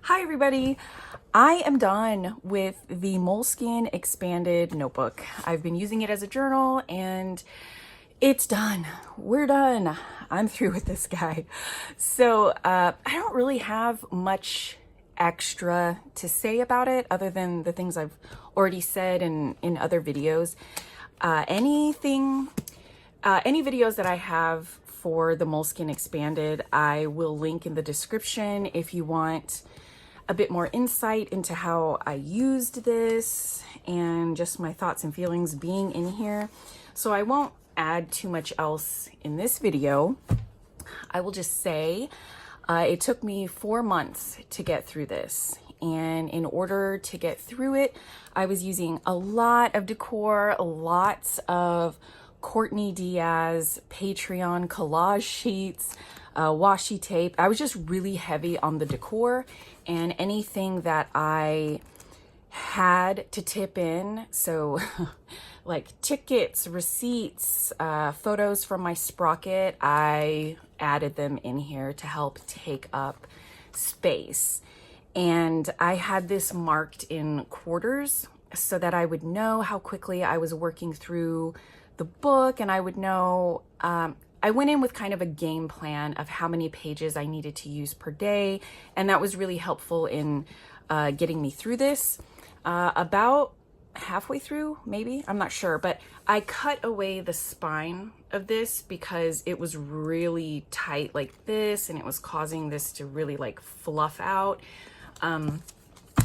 Hi everybody! I am done with the Moleskine Expanded notebook. I've been using it as a journal and it's done. We're done. I'm through with this guy. So I don't really have much extra to say about it other than the things I've already said in other videos. Any videos that I have for the Moleskine Expanded, I will link in the description if you want a bit more insight into how I used this and just my thoughts and feelings being in here. So I won't add too much else in this video. I will just say it took me 4 months to get through this. And in order to get through it, I was using a lot of decor, lots of Courtney Diaz Patreon collage sheets, washi tape. I was just really heavy on the decor and anything that I had to tip in. So like tickets, receipts, photos from my sprocket, I added them in here to help take up space. And I had this marked in quarters so that I would know how quickly I was working through the book, and I would know, I went in with kind of a game plan of how many pages I needed to use per day, and that was really helpful in getting me through this. About halfway through, maybe, I'm not sure, but I cut away the spine of this because it was really tight like this, and it was causing this to really like fluff out.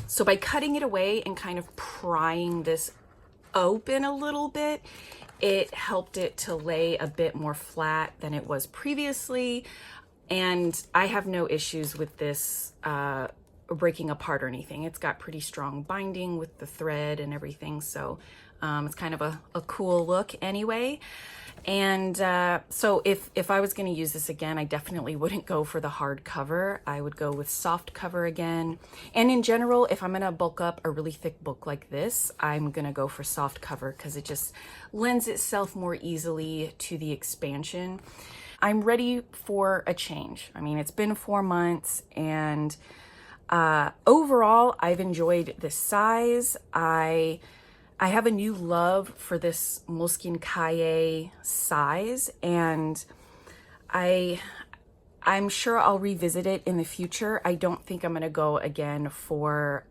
So by cutting it away and kind of prying this open a little bit, it helped it to lay a bit more flat than it was previously. And I have no issues with this breaking apart or anything. It's got pretty strong binding with the thread and everything. So it's kind of a cool look anyway. And so if I was going to use this again, I definitely wouldn't go for the hard cover. I would go with soft cover again. And in general, if I'm going to bulk up a really thick book like this, I'm going to go for soft cover because it just lends itself more easily to the expansion. I'm ready for a change. I mean, it's been 4 months and overall, I've enjoyed this size. I have a new love for this Moleskine Cahier size, and I'm sure I'll revisit it in the future. I don't think I'm going to go again for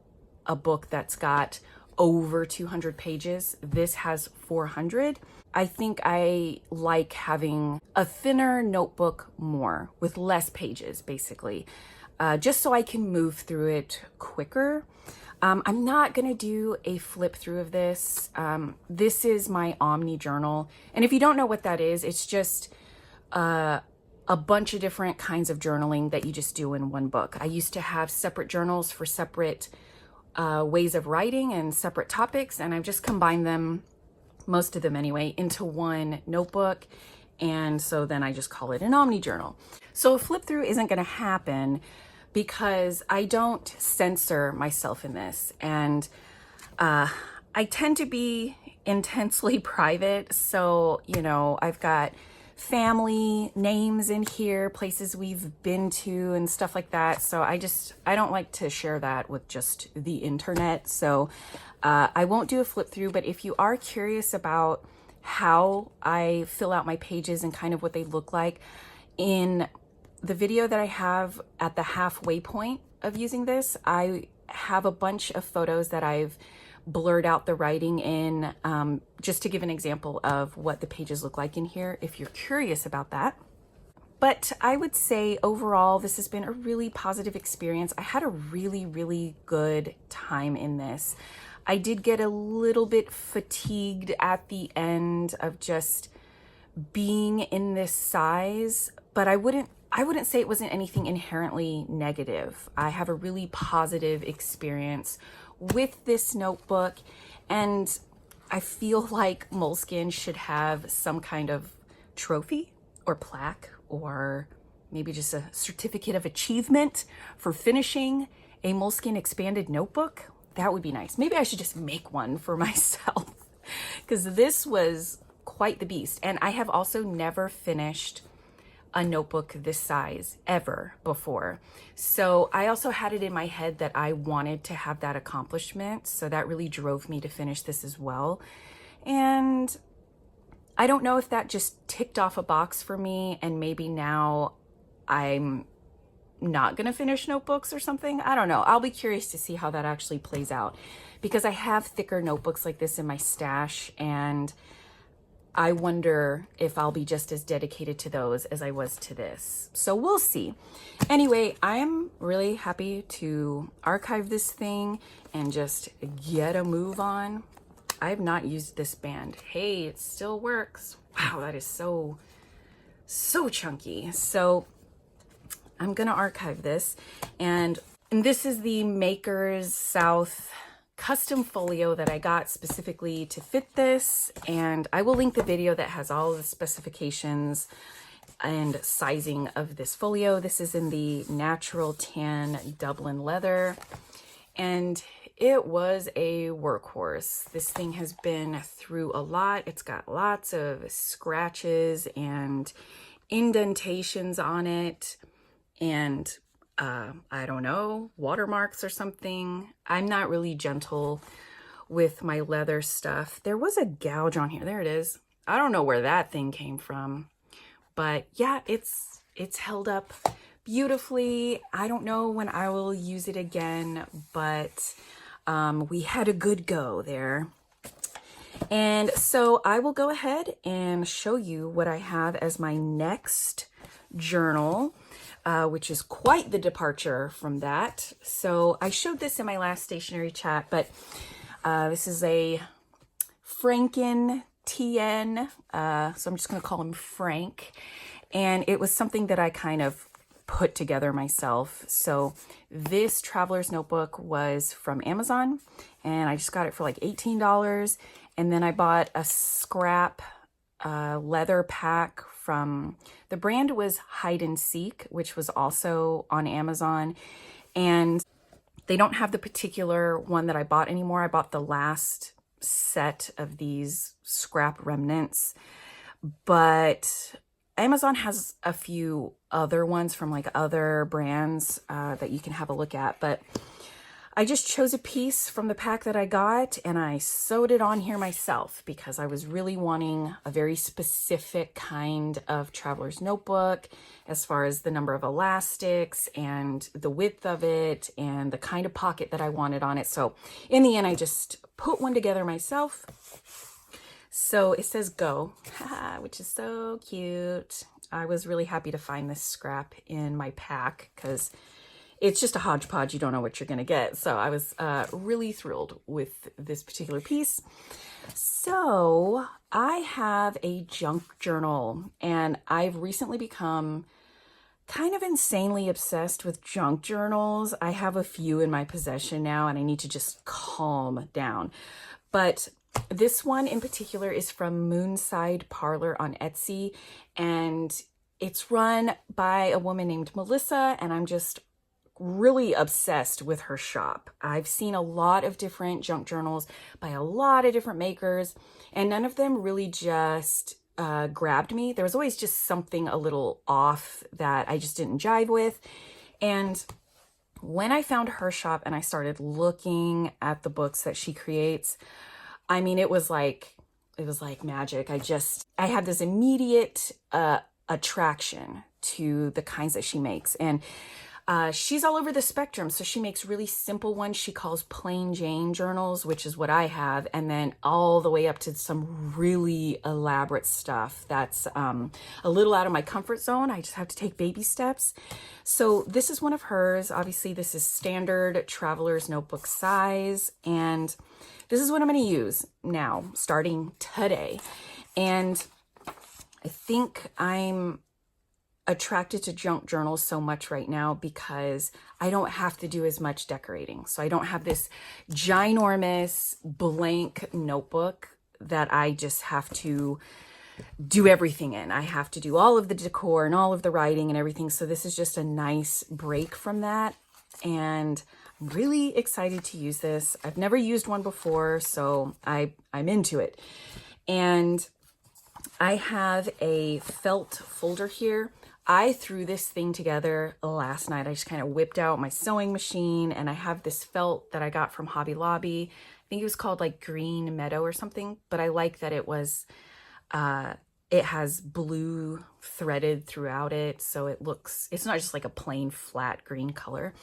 a book that's got over 200 pages. This has 400. I think I like having a thinner notebook more with less pages, basically, just so I can move through it quicker. I'm not going to do a flip through of this. This is my Omni journal. And if you don't know what that is, it's just a bunch of different kinds of journaling that you just do in one book. I used to have separate journals for separate ways of writing and separate topics, and I've just combined them, most of them anyway, into one notebook. And so then I just call it an Omni journal. So a flip through isn't going to happen because I don't censor myself in this, and I tend to be intensely private. So, you know, I've got family names in here, places we've been to and stuff like that. So I don't like to share that with just the internet. So I won't do a flip through, but if you are curious about how I fill out my pages and kind of what they look like, in the video that I have at the halfway point of using this, I have a bunch of photos that I've blurred out the writing in, just to give an example of what the pages look like in here, if you're curious about that. But I would say overall, this has been a really positive experience. I had a really, really good time in this. I did get a little bit fatigued at the end of just being in this size, but I wouldn't say it wasn't anything inherently negative. I have a really positive experience with this notebook, and I feel like Moleskine should have some kind of trophy or plaque, or maybe just a certificate of achievement for finishing a Moleskine Expanded notebook. That would be nice. Maybe I should just make one for myself because this was quite the beast. And I have also never finished a notebook this size ever before. So I also had it in my head that I wanted to have that accomplishment. So that really drove me to finish this as well. And I don't know if that just ticked off a box for me and maybe now I'm not gonna finish notebooks or something. I don't know. I'll be curious to see how that actually plays out because I have thicker notebooks like this in my stash and I wonder if I'll be just as dedicated to those as I was to this. So we'll see. Anyway, I'm really happy to archive this thing and just get a move on. I have not used this band. Hey, it still works. Wow, that is so chunky. So I'm gonna archive this. And this is the Maker's South custom folio that I got specifically to fit this, and I will link the video that has all the specifications and sizing of this folio. This is in the natural tan Dublin leather, and it was a workhorse. This thing has been through a lot. It's got lots of scratches and indentations on it, and I don't know, watermarks or something. I'm not really gentle with my leather stuff. There was a gouge on here. There it is. I don't know where that thing came from, but yeah, it's held up beautifully. I don't know when I will use it again, but we had a good go there. And so I will go ahead and show you what I have as my next journal. Which is quite the departure from that. So I showed this in my last stationery chat, but this is a Franken TN. So I'm just going to call him Frank. And it was something that I kind of put together myself. So this traveler's notebook was from Amazon and I just got it for like $18. And then I bought a scrap leather pack from, the brand was Hide and Seek, which was also on Amazon. And they don't have the particular one that I bought anymore. I bought the last set of these scrap remnants, but Amazon has a few other ones from like other brands that you can have a look at. But I just chose a piece from the pack that I got and I sewed it on here myself because I was really wanting a very specific kind of traveler's notebook as far as the number of elastics and the width of it and the kind of pocket that I wanted on it. So in the end, I just put one together myself. So it says Go, which is so cute. I was really happy to find this scrap in my pack because it's just a hodgepodge. You don't know what you're going to get. So I was really thrilled with this particular piece. So I have a junk journal and I've recently become kind of insanely obsessed with junk journals. I have a few in my possession now and I need to just calm down. But this one in particular is from Moonside Parlor on Etsy and it's run by a woman named Melissa and I'm just really obsessed with her shop. I've seen a lot of different junk journals by a lot of different makers and none of them really just grabbed me. There was always just something a little off that I just didn't jive with. And when I found her shop and I started looking at the books that she creates, I mean, it was like magic. I had this immediate attraction to the kinds that she makes. And she's all over the spectrum. So she makes really simple ones she calls plain Jane journals, which is what I have. And then all the way up to some really elaborate stuff that's a little out of my comfort zone. I just have to take baby steps. So this is one of hers. Obviously, this is standard traveler's notebook size. And this is what I'm going to use now, starting today. And I think I'm attracted to junk journals so much right now because I don't have to do as much decorating. So I don't have this ginormous blank notebook that I just have to do everything in. I have to do all of the decor and all of the writing and everything. So this is just a nice break from that. And I'm really excited to use this. I've never used one before, so I'm into it. And I have a felt folder here. I threw this thing together last night. I just kind of whipped out my sewing machine, and I have this felt that I got from Hobby Lobby. I think it was called like Green Meadow or something, but I like that it was, it has blue threaded throughout it. So it's not just like a plain flat green color.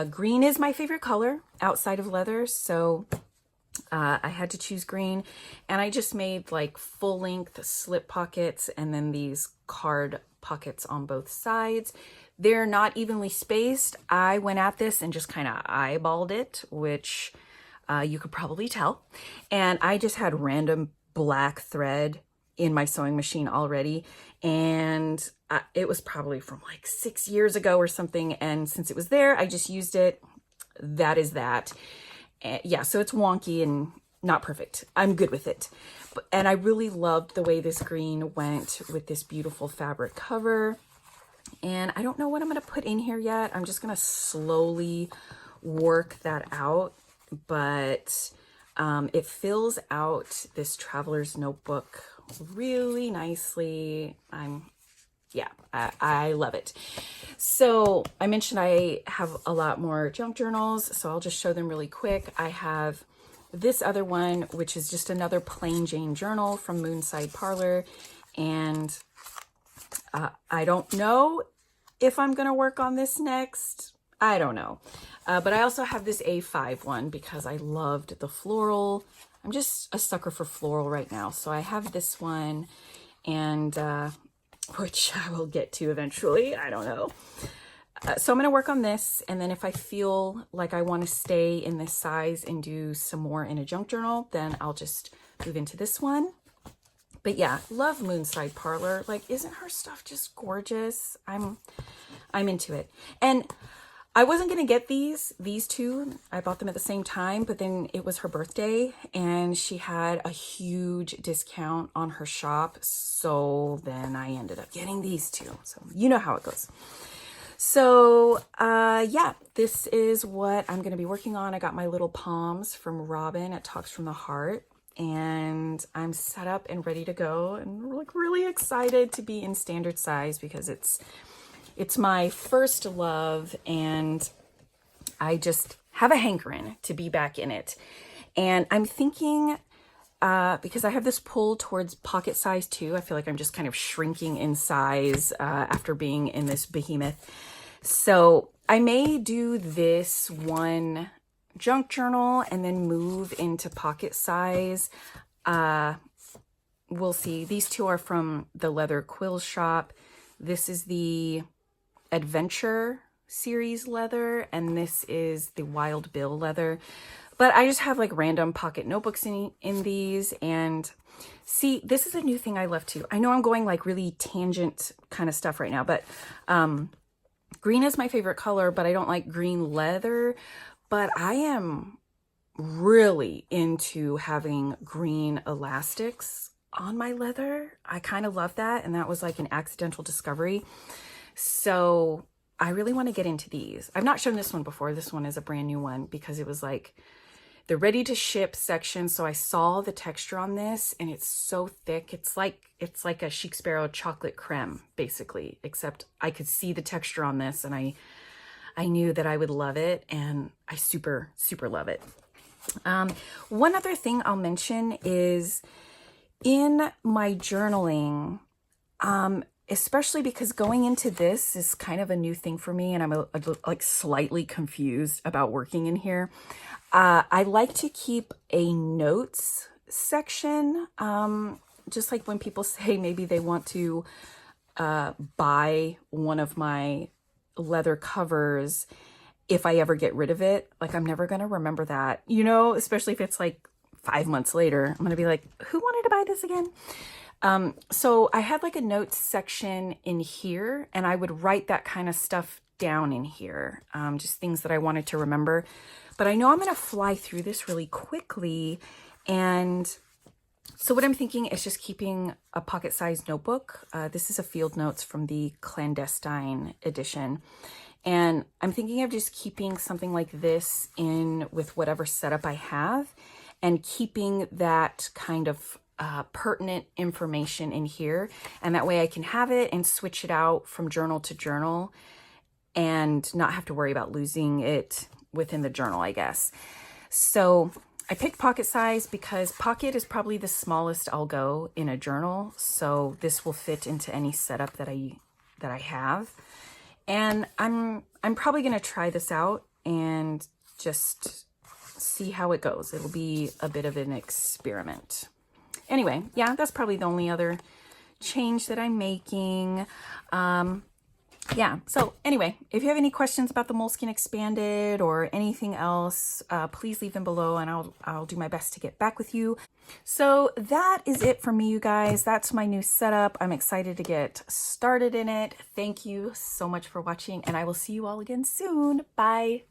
Green is my favorite color outside of leather. So I had to choose green, and I just made like full length slip pockets and then these card pockets on both sides. They're not evenly spaced. I went at this and just kind of eyeballed it, which you could probably tell. And I just had random black thread in my sewing machine already. And it was probably from like 6 years ago or something. And since it was there, I just used it. That is that. Yeah, so it's wonky and not perfect. I'm good with it. And I really loved the way this green went with this beautiful fabric cover. And I don't know what I'm going to put in here yet. I'm just going to slowly work that out. But it fills out this traveler's notebook really nicely. I love it. So I mentioned I have a lot more junk journals, so I'll just show them really quick. I have this other one, which is just another plain Jane journal from Moonside Parlor. And I don't know if I'm going to work on this next. I don't know. But I also have this A5 one because I loved the floral. I'm just a sucker for floral right now. So I have this one, and which I will get to eventually. I don't know. So I'm going to work on this. And then if I feel like I want to stay in this size and do some more in a junk journal, then I'll just move into this one. But yeah, love Moonside Parlor. Like, isn't her stuff just gorgeous? I'm into it. And I wasn't going to get these two. I bought them at the same time, but then it was her birthday and she had a huge discount on her shop. So then I ended up getting these two. So you know how it goes. So yeah, this is what I'm going to be working on. I got my little palms from Robin at Talks from the Heart, and I'm set up and ready to go, and like really excited to be in standard size because it's my first love, and I just have a hankering to be back in it. And I'm thinking, because I have this pull towards pocket size too, I feel like I'm just kind of shrinking in size after being in this behemoth. So I may do this one junk journal and then move into pocket size. We'll see. These two are from the Leather Quill Shoppe. This is the Adventure series leather, and this is the Wild Bill leather. But I just have like random pocket notebooks in these. And see, this is a new thing I love too. I know I'm going like really tangent kind of stuff right now, but green is my favorite color, but I don't like green leather. But I am really into having green elastics on my leather. I kind of love that, and that was like an accidental discovery. So I really want to get into these. I've not shown this one before. This one is a brand new one because it was like the ready to ship section. So I saw the texture on this, and it's so thick. It's like a Chic Sparrow chocolate creme, basically, except I could see the texture on this, and I knew that I would love it, and I super, super love it. One other thing I'll mention is in my journaling, especially because going into this is kind of a new thing for me, and I'm like slightly confused about working in here. I like to keep a notes section, just like when people say maybe they want to buy one of my leather covers if I ever get rid of it. Like, I'm never going to remember that, you know, especially if it's like 5 months later. I'm going to be like, who wanted to buy this again? So I had like a notes section in here, and I would write that kind of stuff down in here, just things that I wanted to remember. But I know I'm going to fly through this really quickly. And so what I'm thinking is just keeping a pocket-sized notebook. This is a field notes from the Clandestine edition. And I'm thinking of just keeping something like this in with whatever setup I have, and keeping that kind of pertinent information in here, and that way I can have it and switch it out from journal to journal and not have to worry about losing it within the journal, I guess. So I picked pocket size because pocket is probably the smallest I'll go in a journal, so this will fit into any setup that I have. And I'm probably going to try this out and just see how it goes. It'll be a bit of an experiment. Anyway, yeah, that's probably the only other change that I'm making. Yeah, so anyway, if you have any questions about the Moleskine Expanded or anything else, please leave them below and I'll do my best to get back with you. So that is it for me, you guys. That's my new setup. I'm excited to get started in it. Thank you so much for watching, and I will see you all again soon. Bye.